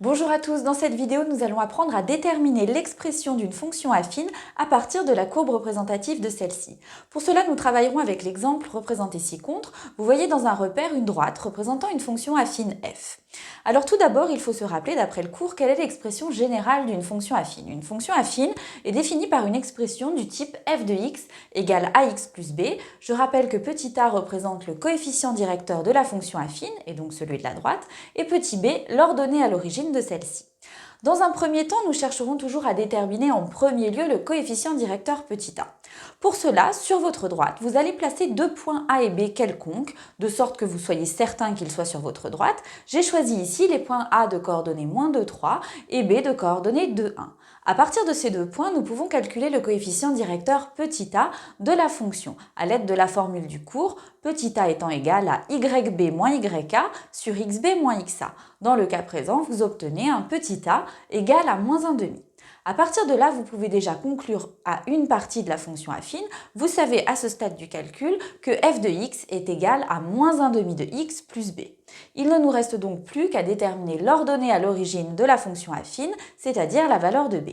Bonjour à tous, dans cette vidéo nous allons apprendre à déterminer l'expression d'une fonction affine à partir de la courbe représentative de celle-ci. Pour cela nous travaillerons avec l'exemple représenté ci-contre. Vous voyez dans un repère une droite représentant une fonction affine f. Alors tout d'abord il faut se rappeler d'après le cours quelle est l'expression générale d'une fonction affine. Une fonction affine est définie par une expression du type f de x égale ax plus b. Je rappelle que petit a représente le coefficient directeur de la fonction affine et donc celui de la droite et petit b l'ordonnée à l'origine de celle-ci. Dans un premier temps, nous chercherons toujours à déterminer en premier lieu le coefficient directeur petit a. Pour cela, sur votre droite, vous allez placer deux points A et B quelconques, de sorte que vous soyez certain qu'ils soient sur votre droite. J'ai choisi ici les points A de coordonnées -2, 3 et B de coordonnées 2, 1. À partir de ces deux points, nous pouvons calculer le coefficient directeur petit a de la fonction à l'aide de la formule du cours, petit a étant égal à yb moins yk sur xb moins xa. Dans le cas présent, vous obtenez un petit a égal à moins 1,5. À partir de là, vous pouvez déjà conclure à une partie de la fonction affine. Vous savez à ce stade du calcul que f de x est égal à moins 1,5 de x plus b. Il ne nous reste donc plus qu'à déterminer l'ordonnée à l'origine de la fonction affine, c'est-à-dire la valeur de b.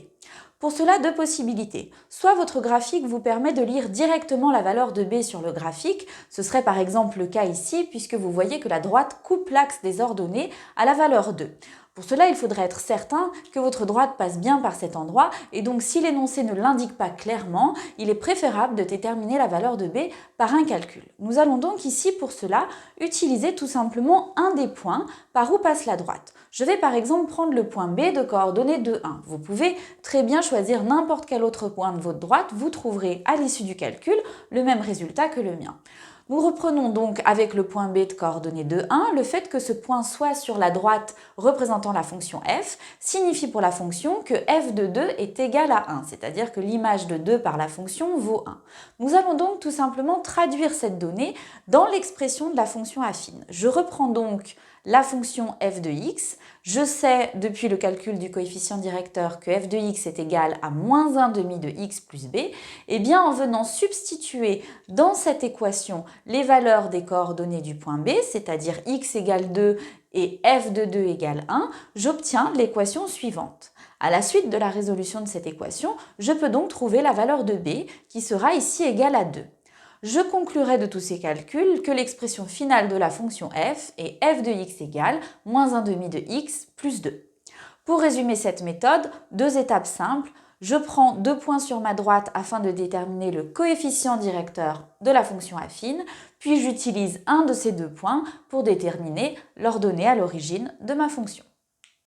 Pour cela, deux possibilités. Soit votre graphique vous permet de lire directement la valeur de b sur le graphique, ce serait par exemple le cas ici puisque vous voyez que la droite coupe l'axe des ordonnées à la valeur 2. Pour cela, il faudrait être certain que votre droite passe bien par cet endroit et donc si l'énoncé ne l'indique pas clairement, il est préférable de déterminer la valeur de b par un calcul. Nous allons donc ici pour cela utiliser tout simplement un des points par où passe la droite. Je vais par exemple prendre le point B de coordonnées 2, 1. Vous pouvez très bien choisir n'importe quel autre point de votre droite, vous trouverez à l'issue du calcul le même résultat que le mien. Nous reprenons donc avec le point B de coordonnées 2, 1, le fait que ce point soit sur la droite représentant la fonction f signifie pour la fonction que f de 2 est égal à 1, c'est-à-dire que l'image de 2 par la fonction vaut 1. Nous allons donc tout simplement traduire cette donnée dans l'expression de la fonction affine. Je reprends donc la fonction f de x. Je sais depuis le calcul du coefficient directeur que f de x est égal à moins 1,5 de x plus b. Et bien en venant substituer dans cette équation les valeurs des coordonnées du point B, c'est-à-dire x égale 2 et f de 2 égale 1, j'obtiens l'équation suivante. À la suite de la résolution de cette équation, je peux donc trouver la valeur de b qui sera ici égale à 2. Je conclurai de tous ces calculs que l'expression finale de la fonction f est f de x égale moins 1,5 de x plus 2. Pour résumer cette méthode, deux étapes simples. Je prends deux points sur ma droite afin de déterminer le coefficient directeur de la fonction affine, puis j'utilise un de ces deux points pour déterminer l'ordonnée à l'origine de ma fonction.